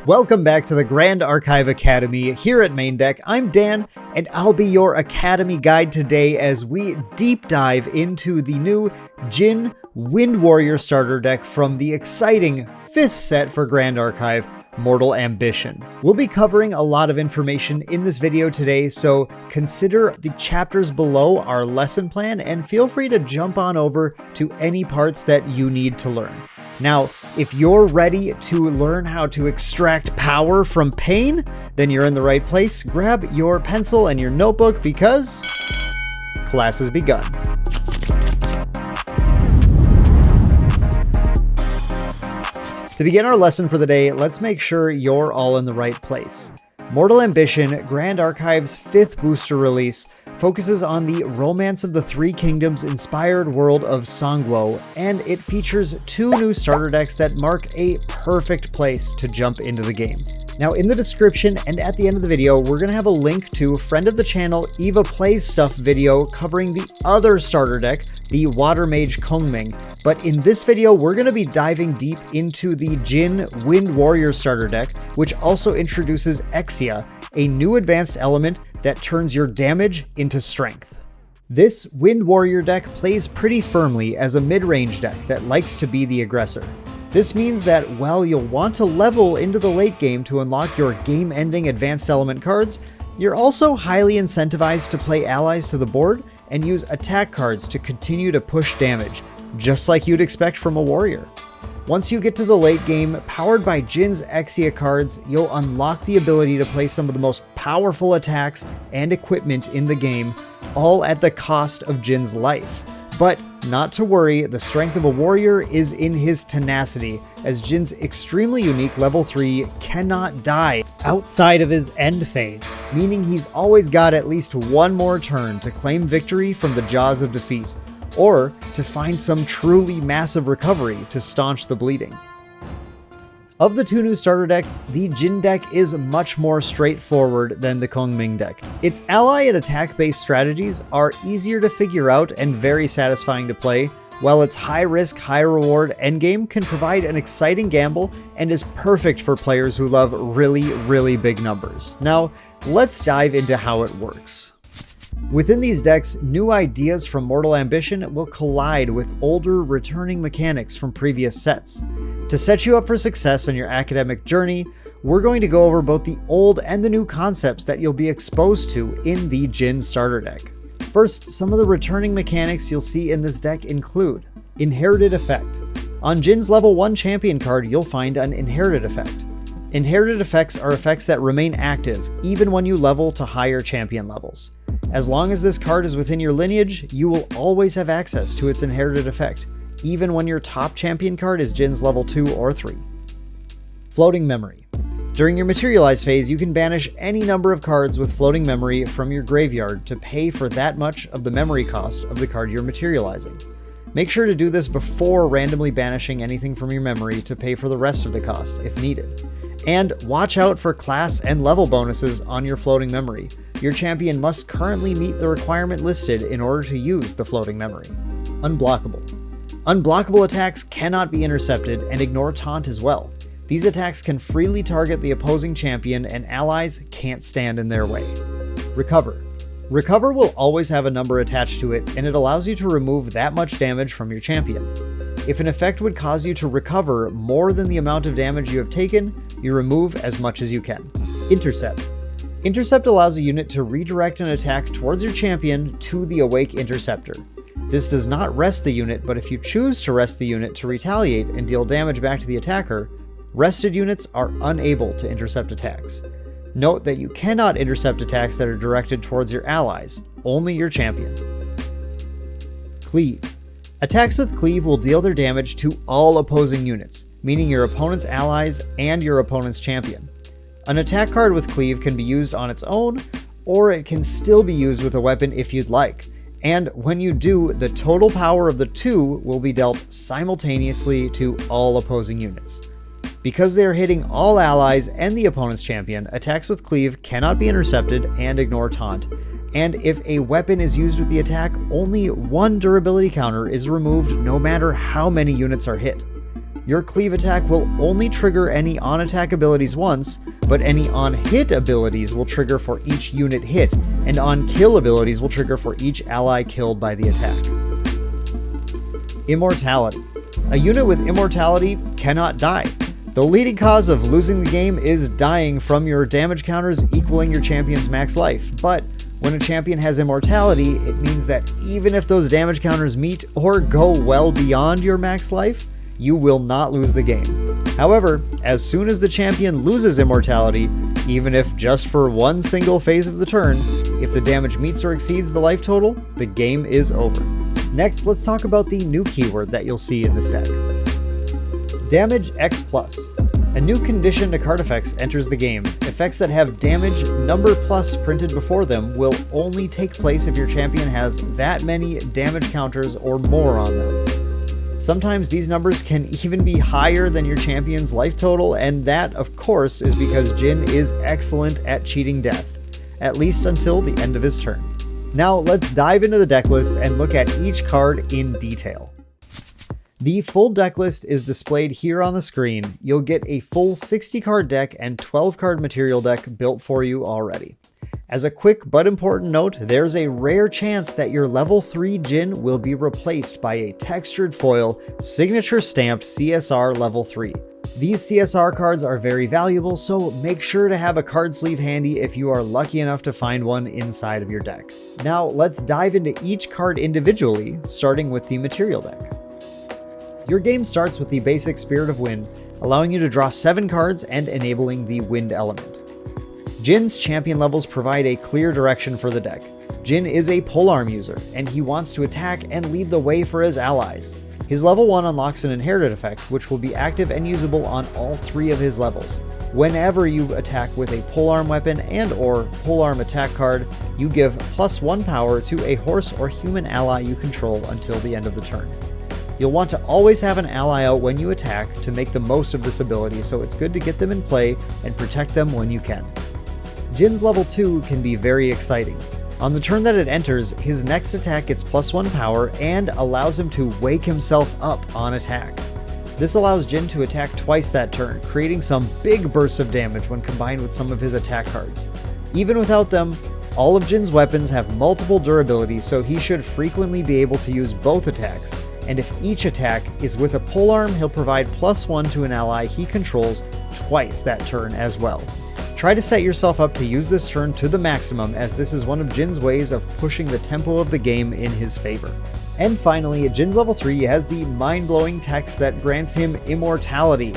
Welcome back to the Grand Archive Academy here at Maindeck. I'm Dan, and I'll be your Academy guide today as we deep dive into the new Jin Wind Warrior Starter deck from the exciting 5th set for Grand Archive, Mortal Ambition. We'll be covering a lot of information in this video today, so consider the chapters below our lesson plan and feel free to jump on over to any parts that you need to learn. Now, if you're ready to learn how to extract power from pain, then you're in the right place. Grab your pencil and your notebook because class has begun. To begin our lesson for the day, let's make sure you're all in the right place. Mortal Ambition, Grand Archive's 5th booster release, focuses on the Romance of the Three Kingdoms inspired world of Sanguo, and it features 2 new starter decks that mark a perfect place to jump into the game. Now, in the description and at the end of the video, we're going to have a link to friend of the channel Eva Plays Stuff video covering the other starter deck, the Water Mage Kongming. But in this video, we're going to be diving deep into the Jin Wind Warrior Starter deck, which also introduces Exia, a new advanced element that turns your damage into strength. This Wind Warrior deck plays pretty firmly as a mid-range deck that likes to be the aggressor. This means that while you'll want to level into the late game to unlock your game-ending advanced element cards, you're also highly incentivized to play allies to the board and use attack cards to continue to push damage, just like you'd expect from a warrior. Once you get to the late game, powered by Jin's Exia cards, you'll unlock the ability to play some of the most powerful attacks and equipment in the game, all at the cost of Jin's life. But not to worry, the strength of a warrior is in his tenacity, as Jin's extremely unique level 3 cannot die outside of his end phase, meaning he's always got at least one more turn to claim victory from the jaws of defeat, or to find some truly massive recovery to staunch the bleeding. Of the 2 new starter decks, the Jin deck is much more straightforward than the Kongming deck. Its ally and attack-based strategies are easier to figure out and very satisfying to play, while its high-risk, high-reward endgame can provide an exciting gamble and is perfect for players who love really big numbers. Now, let's dive into how it works. Within these decks, new ideas from Mortal Ambition will collide with older, returning mechanics from previous sets. To set you up for success on your academic journey, we're going to go over both the old and the new concepts that you'll be exposed to in the Jin starter deck. First, some of the returning mechanics you'll see in this deck include Inherited Effect. On Jin's level 1 champion card, you'll find an Inherited Effect. Inherited effects are effects that remain active even when you level to higher champion levels. As long as this card is within your lineage, you will always have access to its inherited effect, even when your top champion card is Jin's level 2 or 3. Floating Memory. During your Materialize phase, you can banish any number of cards with Floating Memory from your graveyard to pay for that much of the memory cost of the card you're materializing. Make sure to do this before randomly banishing anything from your memory to pay for the rest of the cost, if needed. And watch out for class and level bonuses on your Floating Memory. Your champion must currently meet the requirement listed in order to use the Floating Memory. Unblockable. Unblockable attacks cannot be intercepted and ignore taunt as well. These attacks can freely target the opposing champion and allies can't stand in their way. Recover. Recover will always have a number attached to it, and it allows you to remove that much damage from your champion. If an effect would cause you to recover more than the amount of damage you have taken, you remove as much as you can. Intercept. Intercept allows a unit to redirect an attack towards your champion to the Awake Interceptor. This does not rest the unit, but if you choose to rest the unit to retaliate and deal damage back to the attacker, rested units are unable to intercept attacks. Note that you cannot intercept attacks that are directed towards your allies, only your champion. Cleave. Attacks with Cleave will deal their damage to all opposing units, meaning your opponent's allies and your opponent's champion. An attack card with Cleave can be used on its own, or it can still be used with a weapon if you'd like. And when you do, the total power of the 2 will be dealt simultaneously to all opposing units. Because they are hitting all allies and the opponent's champion, attacks with Cleave cannot be intercepted and ignore taunt. And if a weapon is used with the attack, only one durability counter is removed no matter how many units are hit. Your cleave attack will only trigger any on-attack abilities once, but any on-hit abilities will trigger for each unit hit, and on-kill abilities will trigger for each ally killed by the attack. Immortality. A unit with immortality cannot die. The leading cause of losing the game is dying from your damage counters equaling your champion's max life, but when a champion has immortality, it means that even if those damage counters meet or go well beyond your max life, you will not lose the game. However, as soon as the champion loses immortality, even if just for one single phase of the turn, if the damage meets or exceeds the life total, the game is over. Next, let's talk about the new keyword that you'll see in this deck. Damage X+. A new condition to card effects enters the game. Effects that have damage number plus printed before them will only take place if your champion has that many damage counters or more on them. Sometimes these numbers can even be higher than your champion's life total, and that, of course, is because Jin is excellent at cheating death, at least until the end of his turn. Now let's dive into the deck list and look at each card in detail. The full deck list is displayed here on the screen. You'll get a full 60 card deck and 12 card material deck built for you already. As a quick but important note, there's a rare chance that your level 3 Jin will be replaced by a textured foil, signature stamped CSR level 3. These CSR cards are very valuable, so make sure to have a card sleeve handy if you are lucky enough to find one inside of your deck. Now let's dive into each card individually, starting with the material deck. Your game starts with the basic Spirit of Wind, allowing you to draw 7 cards and enabling the Wind element. Jin's champion levels provide a clear direction for the deck. Jin is a polearm user, and he wants to attack and lead the way for his allies. His level 1 unlocks an inherited effect, which will be active and usable on all 3 of his levels. Whenever you attack with a polearm weapon and or polearm attack card, you give +1 power to a horse or human ally you control until the end of the turn. You'll want to always have an ally out when you attack to make the most of this ability, so it's good to get them in play and protect them when you can. Jin's level 2 can be very exciting. On the turn that it enters, his next attack gets +1 power and allows him to wake himself up on attack. This allows Jin to attack twice that turn, creating some big bursts of damage when combined with some of his attack cards. Even without them, all of Jin's weapons have multiple durability, so he should frequently be able to use both attacks, and if each attack is with a polearm, he'll provide +1 to an ally he controls twice that turn as well. Try to set yourself up to use this turn to the maximum, as this is one of Jin's ways of pushing the tempo of the game in his favor. And finally, Jin's level 3 has the mind-blowing text that grants him immortality,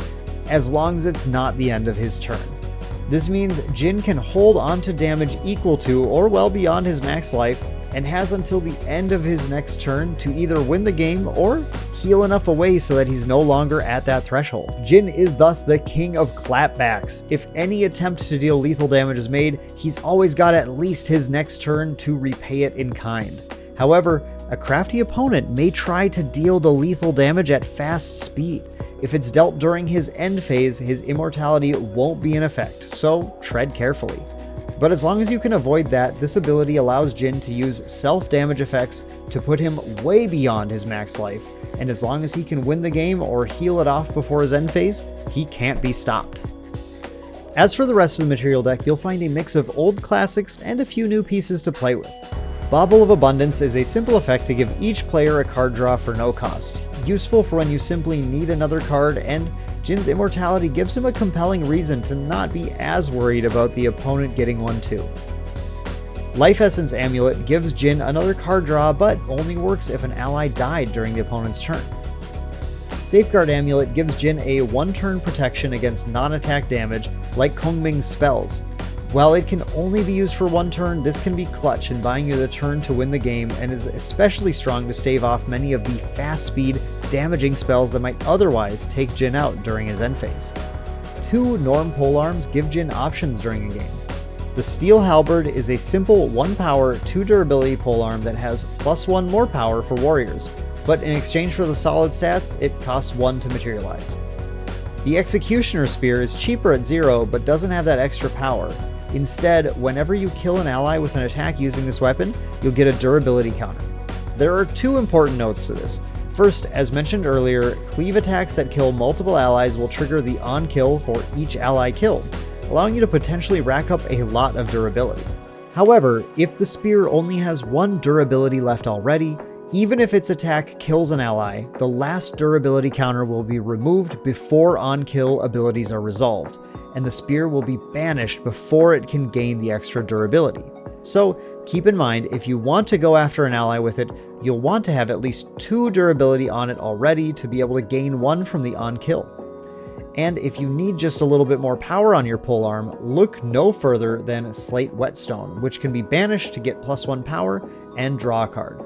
as long as it's not the end of his turn. This means Jin can hold on to damage equal to or well beyond his max life, and has until the end of his next turn to either win the game or heal enough away so that he's no longer at that threshold. Jin is thus the king of clapbacks. If any attempt to deal lethal damage is made, he's always got at least his next turn to repay it in kind. However, a crafty opponent may try to deal the lethal damage at fast speed. If it's dealt during his end phase, his immortality won't be in effect, so tread carefully. But as long as you can avoid that, this ability allows Jin to use self-damage effects to put him way beyond his max life, and as long as he can win the game or heal it off before his end phase, he can't be stopped. As for the rest of the material deck, you'll find a mix of old classics and a few new pieces to play with. Bauble of Abundance is a simple effect to give each player a card draw for no cost, useful for when you simply need another card, and Jin's immortality gives him a compelling reason to not be as worried about the opponent getting one too. Life Essence Amulet gives Jin another card draw, but only works if an ally died during the opponent's turn. Safeguard Amulet gives Jin a one-turn protection against non-attack damage, like Kongming's spells. While it can only be used for one turn, this can be clutch in buying you the turn to win the game, and is especially strong to stave off many of the fast speed, damaging spells that might otherwise take Jin out during his end phase. 2 Norm polearms give Jin options during a game. The Steel Halberd is a simple 1 power, 2 durability polearm that has +1 more power for warriors, but in exchange for the solid stats, it costs 1 to materialize. The Executioner Spear is cheaper at 0, but doesn't have that extra power. Instead, whenever you kill an ally with an attack using this weapon, you'll get a durability counter. There are 2 important notes to this. First, as mentioned earlier, cleave attacks that kill multiple allies will trigger the on-kill for each ally killed, allowing you to potentially rack up a lot of durability. However, if the spear only has one durability left already, even if its attack kills an ally, the last durability counter will be removed before on-kill abilities are resolved, and the spear will be banished before it can gain the extra durability. So keep in mind, if you want to go after an ally with it, you'll want to have at least 2 durability on it already to be able to gain 1 from the on-kill. And if you need just a little bit more power on your polearm, look no further than Slate Whetstone, which can be banished to get +1 power and draw a card.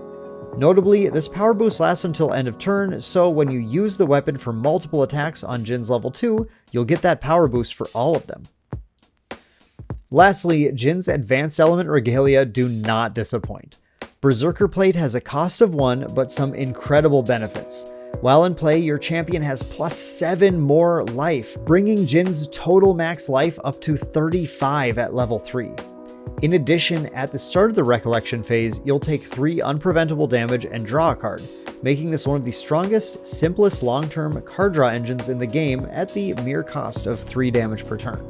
Notably, this power boost lasts until end of turn, so when you use the weapon for multiple attacks on Jin's level 2, you'll get that power boost for all of them. Lastly, Jin's Advanced Element Regalia do not disappoint. Berserker Plate has a cost of 1, but some incredible benefits. While in play, your champion has +7 more life, bringing Jin's total max life up to 35 at level 3. In addition, at the start of the Recollection phase, you'll take 3 unpreventable damage and draw a card, making this one of the strongest, simplest long-term card draw engines in the game at the mere cost of 3 damage per turn.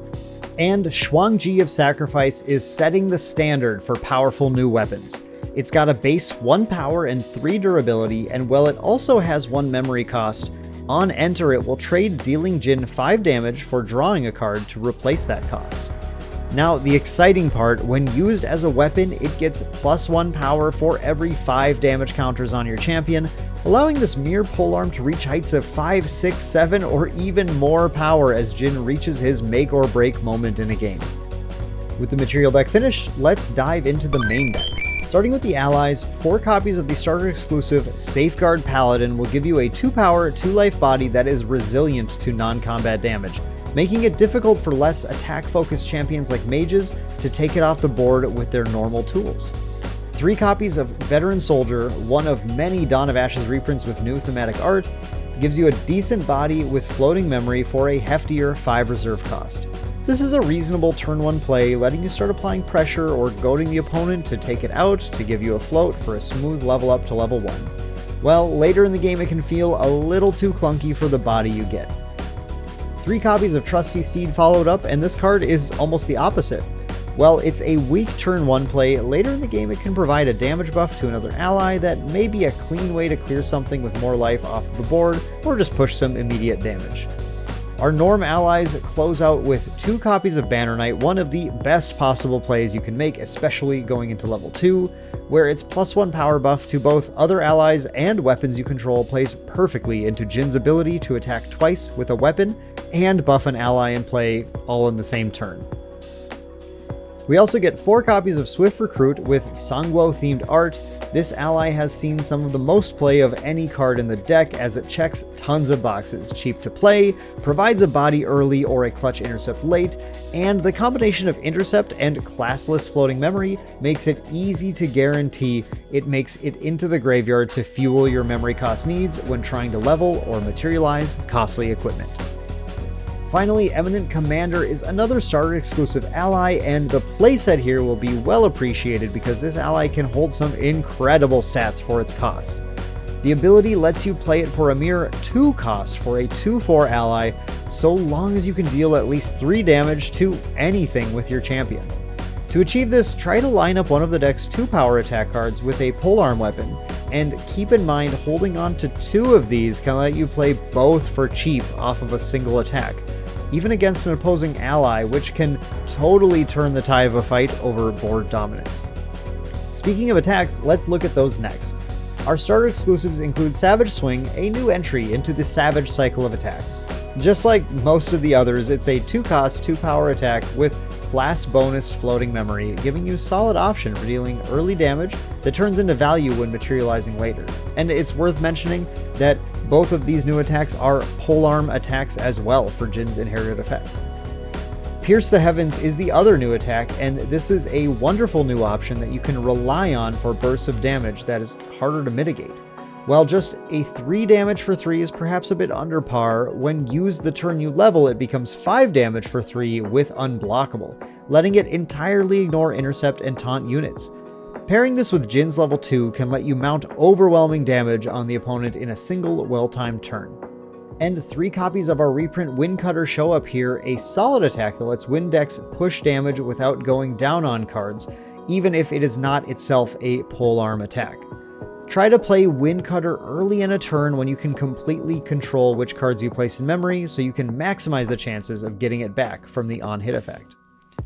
And Xuangji of Sacrifice is setting the standard for powerful new weapons. It's got a base 1 power and 3 durability, and while it also has 1 memory cost, on enter it will trade dealing Jin 5 damage for drawing a card to replace that cost. Now, the exciting part, when used as a weapon, it gets +1 power for every 5 damage counters on your champion, allowing this mere polearm to reach heights of 5, 6, 7, or even more power as Jin reaches his make or break moment in a game. With the material deck finished, let's dive into the main deck. Starting with the allies, 4 copies of the starter exclusive Safeguard Paladin will give you a 2 power, 2 life body that is resilient to non-combat damage, making it difficult for less attack-focused champions like mages to take it off the board with their normal tools. 3 copies of Veteran Soldier, one of many Dawn of Ashes reprints with new thematic art, gives you a decent body with floating memory for a heftier 5 reserve cost. This is a reasonable turn 1 play, letting you start applying pressure or goading the opponent to take it out to give you a float for a smooth level up to level 1. Well, later in the game it can feel a little too clunky for the body you get. 3 copies of Trusty Steed followed up, and this card is almost the opposite. While it's a weak turn 1 play, later in the game it can provide a damage buff to another ally that may be a clean way to clear something with more life off the board, or just push some immediate damage. Our Norm allies close out with 2 copies of Banner Knight, one of the best possible plays you can make, especially going into level 2, where its +1 power buff to both other allies and weapons you control plays perfectly into Jin's ability to attack twice with a weapon and buff an ally in play all in the same turn. We also get 4 copies of Swift Recruit with Sanguo themed art. This ally has seen some of the most play of any card in the deck as it checks tons of boxes, cheap to play, provides a body early or a clutch intercept late, and the combination of intercept and classless floating memory makes it easy to guarantee it makes it into the graveyard to fuel your memory cost needs when trying to level or materialize costly equipment. Finally, Eminent Commander is another starter exclusive ally, and the playset here will be well appreciated because this ally can hold some incredible stats for its cost. The ability lets you play it for a mere 2 cost for a 2/4 ally, so long as you can deal at least 3 damage to anything with your champion. To achieve this, try to line up one of the deck's 2 power attack cards with a polearm weapon, and keep in mind holding on to 2 of these can let you play both for cheap off of a single attack, even against an opposing ally, which can totally turn the tide of a fight over board dominance. Speaking of attacks, let's look at those next. Our starter exclusives include Savage Swing, a new entry into the Savage cycle of attacks. Just like most of the others, it's a 2 cost, 2 power attack with class bonus floating memory, giving you a solid option for dealing early damage that turns into value when materializing later. And it's worth mentioning that both of these new attacks are polearm attacks as well for Jin's inherited effect. Pierce the Heavens is the other new attack, and this is a wonderful new option that you can rely on for bursts of damage that is harder to mitigate. While just a 3 damage for 3 is perhaps a bit under par, when used the turn you level it becomes 5 damage for 3 with unblockable, letting it entirely ignore intercept and taunt units. Pairing this with Jin's level 2 can let you mount overwhelming damage on the opponent in a single well-timed turn. And 3 copies of our reprint Wind Cutter show up here, a solid attack that lets Wind decks push damage without going down on cards, even if it is not itself a polearm attack. Try to play Wind Cutter early in a turn when you can completely control which cards you place in memory, so you can maximize the chances of getting it back from the on-hit effect.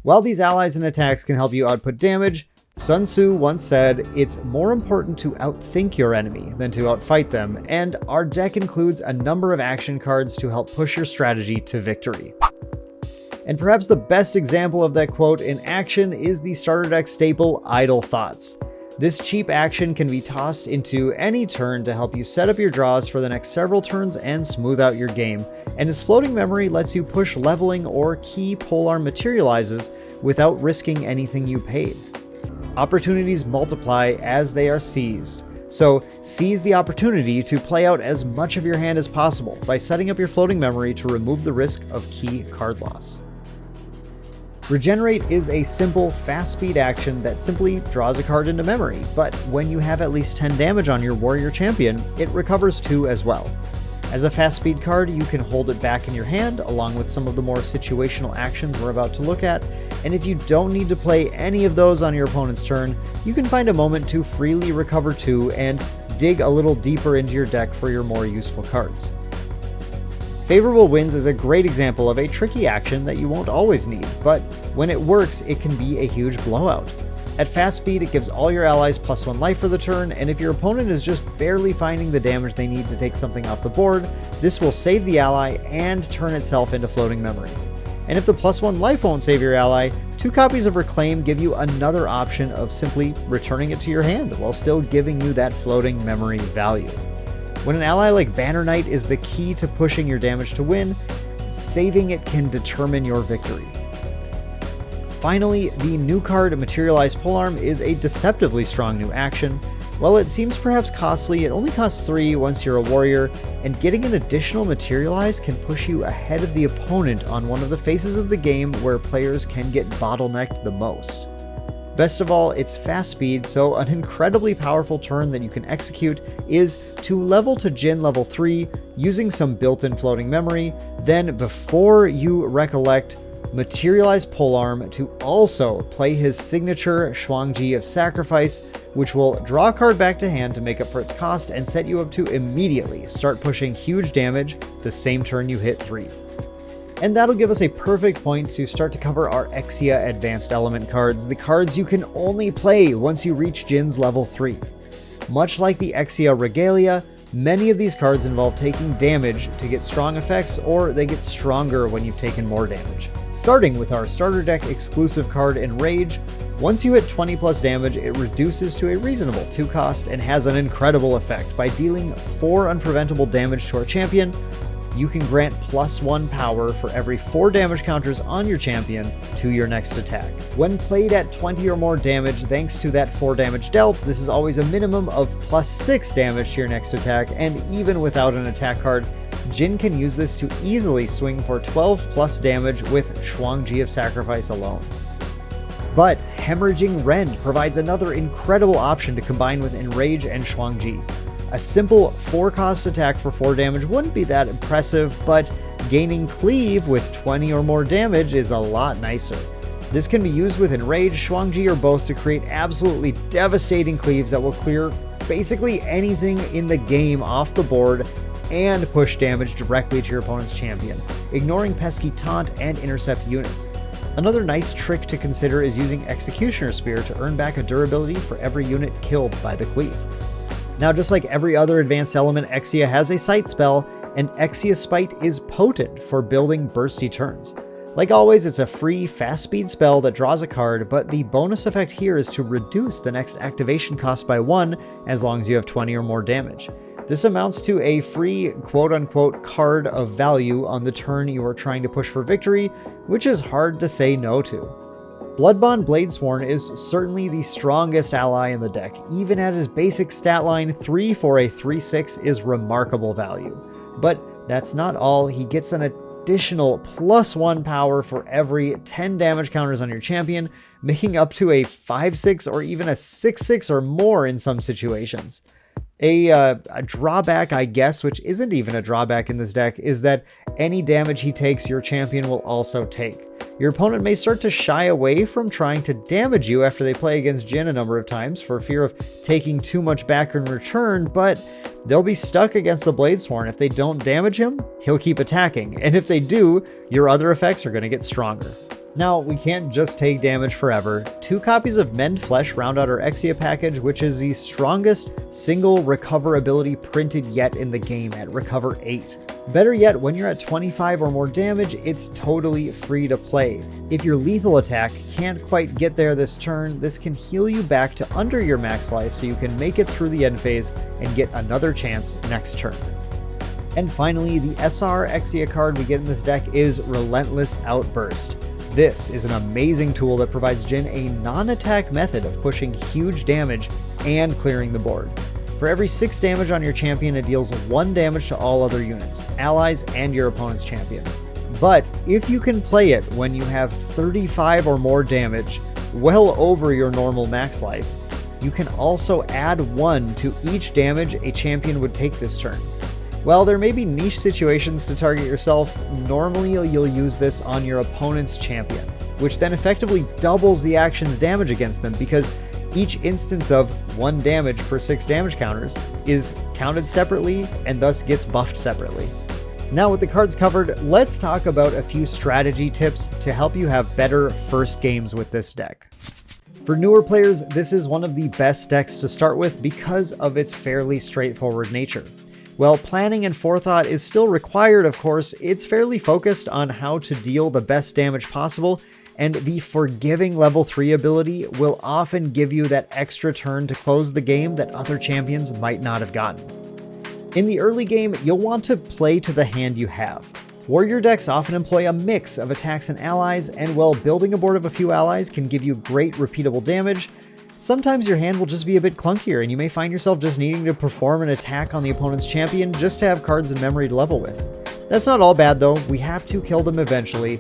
While these allies and attacks can help you output damage, Sun Tzu once said, "It's more important to outthink your enemy than to outfight them," and our deck includes a number of action cards to help push your strategy to victory. And perhaps the best example of that quote in action is the starter deck staple Idle Thoughts. This cheap action can be tossed into any turn to help you set up your draws for the next several turns and smooth out your game, and its floating memory lets you push leveling or key polearm materializes without risking anything you paid. Opportunities multiply as they are seized, so seize the opportunity to play out as much of your hand as possible by setting up your floating memory to remove the risk of key card loss. Regenerate is a simple, fast speed action that simply draws a card into memory, but when you have at least 10 damage on your warrior champion, it recovers 2 as well. As a fast speed card, you can hold it back in your hand along with some of the more situational actions we're about to look at, and if you don't need to play any of those on your opponent's turn, you can find a moment to freely recover 2 and dig a little deeper into your deck for your more useful cards. Favorable Winds is a great example of a tricky action that you won't always need, but when it works, it can be a huge blowout. At fast speed, it gives all your allies +1 life for the turn, and if your opponent is just barely finding the damage they need to take something off the board, this will save the ally and turn itself into floating memory. And if the +1 life won't save your ally, 2 copies of Reclaim give you another option of simply returning it to your hand while still giving you that floating memory value. When an ally like Banner Knight is the key to pushing your damage to win, saving it can determine your victory. Finally, the new card Materialize Polearm is a deceptively strong new action. While it seems perhaps costly, it only costs 3 once you're a warrior, and getting an additional Materialize can push you ahead of the opponent on one of the phases of the game where players can get bottlenecked the most. Best of all, it's fast speed, so an incredibly powerful turn that you can execute is to level to Jin level 3 using some built-in floating memory, then before you recollect, Materialize Polearm to also play his signature Shuangji of Sacrifice, which will draw a card back to hand to make up for its cost and set you up to immediately start pushing huge damage the same turn you hit 3. And that'll give us a perfect point to start to cover our Exia Advanced Element cards, the cards you can only play once you reach Jin's level 3. Much like the Exia Regalia, many of these cards involve taking damage to get strong effects, or they get stronger when you've taken more damage. Starting with our starter deck exclusive card Enrage, once you hit 20 plus damage, it reduces to a reasonable 2 cost and has an incredible effect. By dealing 4 unpreventable damage to our champion, you can grant +1 power for every 4 damage counters on your champion to your next attack. When played at 20 or more damage, thanks to that 4 damage dealt, this is always a minimum of +6 damage to your next attack, and even without an attack card, Jin can use this to easily swing for 12 plus damage with Shuangji of Sacrifice alone. But Hemorrhaging Rend provides another incredible option to combine with Enrage and Shuangji. A simple 4-cost attack for 4 damage wouldn't be that impressive, but gaining Cleave with 20 or more damage is a lot nicer. This can be used with Enrage, Shuangji, or both to create absolutely devastating cleaves that will clear basically anything in the game off the board and push damage directly to your opponent's champion, ignoring pesky taunt and intercept units. Another nice trick to consider is using Executioner Spear to earn back a durability for every unit killed by the cleave. Now, just like every other advanced element, Exia has a sight spell, and Exia Spite is potent for building bursty turns. Like always, it's a free, fast speed spell that draws a card, but the bonus effect here is to reduce the next activation cost by 1 as long as you have 20 or more damage. This amounts to a free quote-unquote card of value on the turn you are trying to push for victory, which is hard to say no to. Bloodbond Bladesworn is certainly the strongest ally in the deck. Even at his basic stat line, 3 for a 3/6 is remarkable value. But that's not all. He gets an additional +1 power for every 10 damage counters on your champion, making up to a 5/6 or even a 6/6 or more in some situations. A drawback, I guess, which isn't even a drawback in this deck, is that any damage he takes, your champion will also take. Your opponent may start to shy away from trying to damage you after they play against Jin a number of times for fear of taking too much back in return, but they'll be stuck against the Bladesworn. If they don't damage him, he'll keep attacking, and if they do, your other effects are going to get stronger. Now, we can't just take damage forever. 2 copies of Mend Flesh round out our Exia package, which is the strongest single recover ability printed yet in the game at Recover 8. Better yet, when you're at 25 or more damage, it's totally free to play. If your lethal attack can't quite get there this turn, this can heal you back to under your max life so you can make it through the end phase and get another chance next turn. And finally, the SR Exia card we get in this deck is Relentless Outburst. This is an amazing tool that provides Jin a non-attack method of pushing huge damage and clearing the board. For every 6 damage on your champion, it deals 1 damage to all other units, allies, and your opponent's champion. But if you can play it when you have 35 or more damage, well over your normal max life, you can also add 1 to each damage a champion would take this turn. While there may be niche situations to target yourself, normally you'll use this on your opponent's champion, which then effectively doubles the action's damage against them because each instance of 1 damage per 6 damage counters is counted separately and thus gets buffed separately. Now with the cards covered, let's talk about a few strategy tips to help you have better first games with this deck. For newer players, this is one of the best decks to start with because of its fairly straightforward nature. While planning and forethought is still required, of course, it's fairly focused on how to deal the best damage possible, and the Forgiving level 3 ability will often give you that extra turn to close the game that other champions might not have gotten. In the early game, you'll want to play to the hand you have. Warrior decks often employ a mix of attacks and allies, and while building a board of a few allies can give you great repeatable damage, sometimes your hand will just be a bit clunkier and you may find yourself just needing to perform an attack on the opponent's champion just to have cards in memory to level with. That's not all bad though, we have to kill them eventually,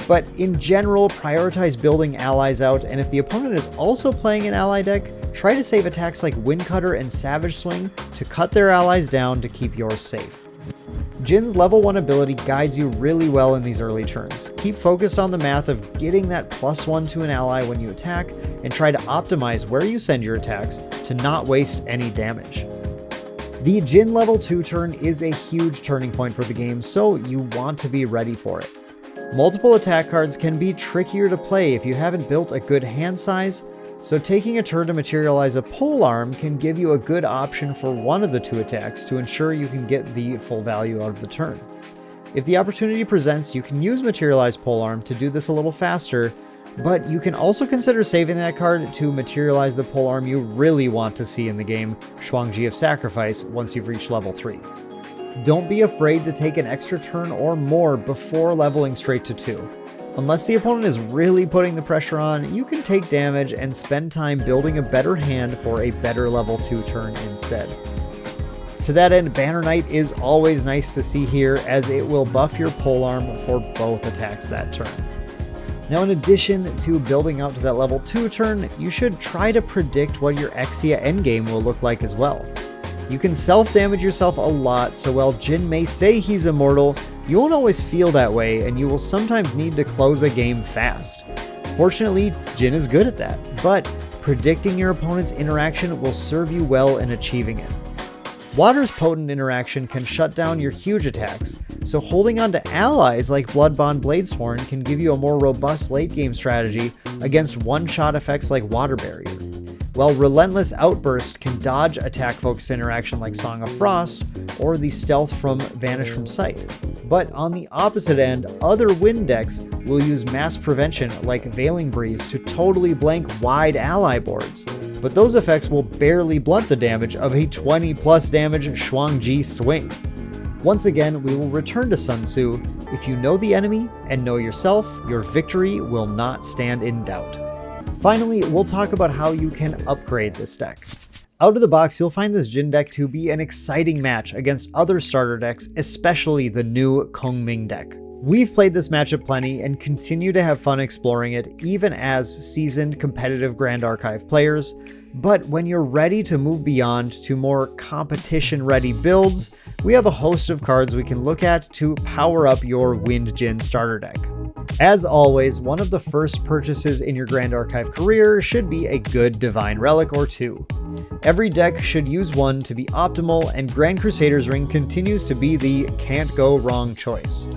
but in general prioritize building allies out, and if the opponent is also playing an ally deck, try to save attacks like Windcutter and Savage Swing to cut their allies down to keep yours safe. Jin's level 1 ability guides you really well in these early turns. Keep focused on the math of getting that +1 to an ally when you attack, and try to optimize where you send your attacks to not waste any damage. The Jin level 2 turn is a huge turning point for the game, so you want to be ready for it. Multiple attack cards can be trickier to play if you haven't built a good hand size, so taking a turn to materialize a polearm can give you a good option for one of the 2 attacks to ensure you can get the full value out of the turn. If the opportunity presents, you can use materialize polearm to do this a little faster, but you can also consider saving that card to materialize the polearm you really want to see in the game, Shuangji of Sacrifice, once you've reached level 3. Don't be afraid to take an extra turn or more before leveling straight to 2. Unless the opponent is really putting the pressure on, you can take damage and spend time building a better hand for a better level 2 turn instead. To that end, Banner Knight is always nice to see here, as it will buff your polearm for both attacks that turn. Now, in addition to building out to that level 2 turn, you should try to predict what your Exia endgame will look like as well. You can self-damage yourself a lot, so while Jin may say he's immortal, you won't always feel that way, and you will sometimes need to close a game fast. Fortunately, Jin is good at that, but predicting your opponent's interaction will serve you well in achieving it. Water's potent interaction can shut down your huge attacks, so holding on to allies like Bloodbond Bladesworn can give you a more robust late-game strategy against one-shot effects like Water Barrier, while Relentless Outburst can dodge attack-focused interaction like Song of Frost, or the stealth from Vanish from Sight. But on the opposite end, other wind decks will use Mass Prevention like Veiling Breeze to totally blank wide ally boards, but those effects will barely blunt the damage of a 20+ damage Shuangji swing. Once again, we will return to Sun Tzu. If you know the enemy and know yourself, your victory will not stand in doubt. Finally, we'll talk about how you can upgrade this deck. Out of the box, you'll find this Jin deck to be an exciting match against other starter decks, especially the new Kongming deck. We've played this matchup plenty and continue to have fun exploring it, even as seasoned competitive Grand Archive players. But when you're ready to move beyond to more competition-ready builds, we have a host of cards we can look at to power up your Wind Jin starter deck. As always, one of the first purchases in your Grand Archive career should be a good Divine Relic or two. Every deck should use one to be optimal, and Grand Crusader's Ring continues to be the can't go wrong choice.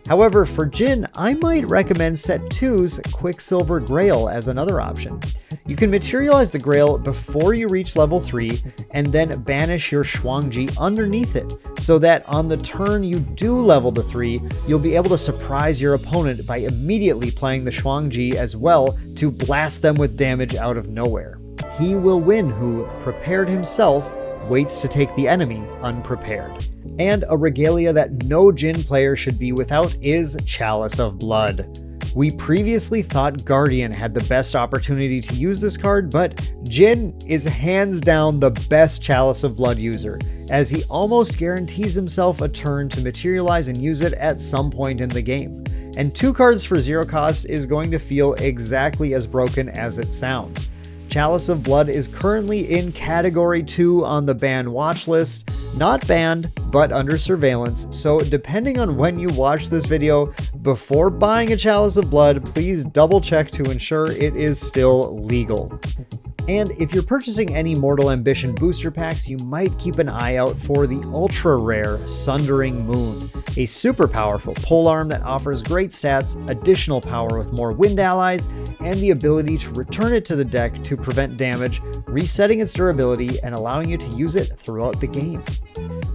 However, for Jin, I might recommend Set 2's Quicksilver Grail as another option. You can materialize the Grail before you reach level 3, and then banish your Shuangji underneath it, so that on the turn you do level to 3, you'll be able to surprise your opponent by immediately playing the Shuangji as well to blast them with damage out of nowhere. He will win who, prepared himself, waits to take the enemy unprepared. And a regalia that no Jin player should be without is Chalice of Blood. We previously thought Guardian had the best opportunity to use this card, but Jin is hands down the best Chalice of Blood user, as he almost guarantees himself a turn to materialize and use it at some point in the game. And 2 cards for 0 cost is going to feel exactly as broken as it sounds. Chalice of Blood is currently in Category 2 on the ban watch list. Not banned, but under surveillance, so depending on when you watch this video, before buying a Chalice of Blood, please double check to ensure it is still legal. And if you're purchasing any Mortal Ambition booster packs, you might keep an eye out for the ultra rare Sundering Moon, a super powerful polearm that offers great stats, additional power with more wind allies, and the ability to return it to the deck to prevent damage, resetting its durability and allowing you to use it throughout the game.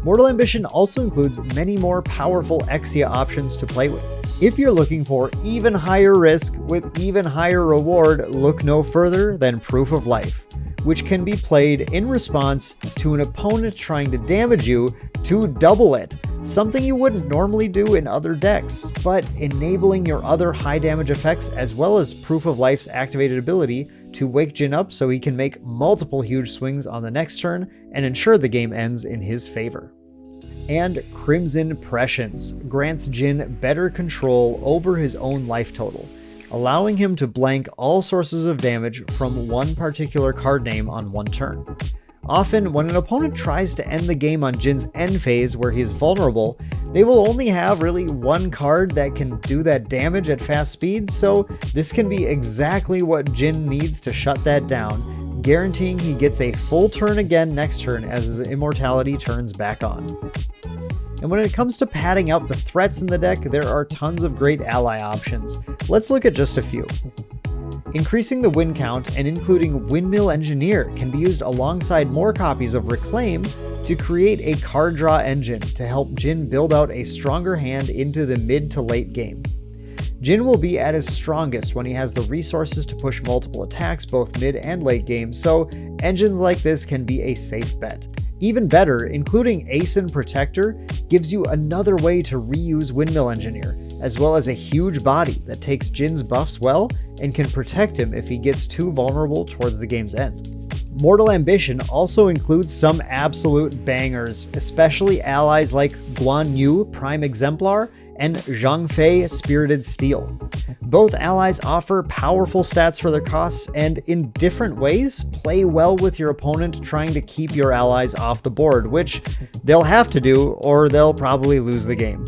Mortal Ambition also includes many more powerful Exia options to play with. If you're looking for even higher risk with even higher reward, look no further than Proof of Life, which can be played in response to an opponent trying to damage you to double it, something you wouldn't normally do in other decks, but enabling your other high damage effects as well as Proof of Life's activated ability to wake Jin up so he can make multiple huge swings on the next turn and ensure the game ends in his favor. And Crimson Prescience grants Jin better control over his own life total, allowing him to blank all sources of damage from one particular card name on one turn. Often, when an opponent tries to end the game on Jin's end phase where he is vulnerable, they will only have really one card that can do that damage at fast speed, so this can be exactly what Jin needs to shut that down, guaranteeing he gets a full turn again next turn as his immortality turns back on. And when it comes to padding out the threats in the deck, there are tons of great ally options. Let's look at just a few. Increasing the win count and including Windmill Engineer can be used alongside more copies of Reclaim to create a card draw engine to help Jin build out a stronger hand into the mid to late game. Jin will be at his strongest when he has the resources to push multiple attacks both mid and late game, so engines like this can be a safe bet. Even better, including Aeson Protector gives you another way to reuse Windmill Engineer, as well as a huge body that takes Jin's buffs well and can protect him if he gets too vulnerable towards the game's end. Mortal Ambition also includes some absolute bangers, especially allies like Guan Yu Prime Exemplar and Zhang Fei Spirited Steel. Both allies offer powerful stats for their costs and, in different ways, play well with your opponent trying to keep your allies off the board, which they'll have to do or they'll probably lose the game.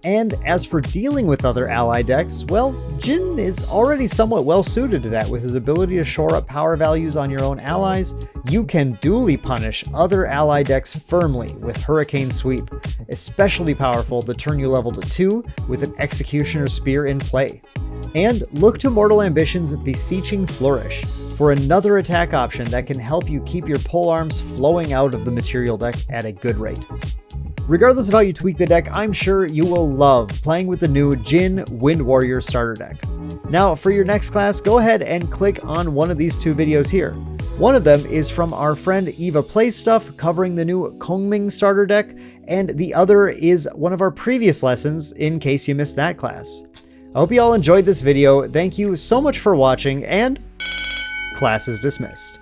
And as for dealing with other ally decks, well, Jin is already somewhat well suited to that with his ability to shore up power values on your own allies. You can duly punish other ally decks firmly with Hurricane Sweep, especially powerful the turn you level to 2 with an Executioner Spear in play. And look to Mortal Ambition's Beseeching Flourish for another attack option that can help you keep your polearms flowing out of the material deck at a good rate. Regardless of how you tweak the deck, I'm sure you will love playing with the new Jin Wind Warrior Starter deck. Now, for your next class, go ahead and click on one of these 2 videos here. One of them is from our friend Eva Plays Stuff covering the new Kongming starter deck, and the other is one of our previous lessons in case you missed that class. I hope you all enjoyed this video. Thank you so much for watching, and class is dismissed.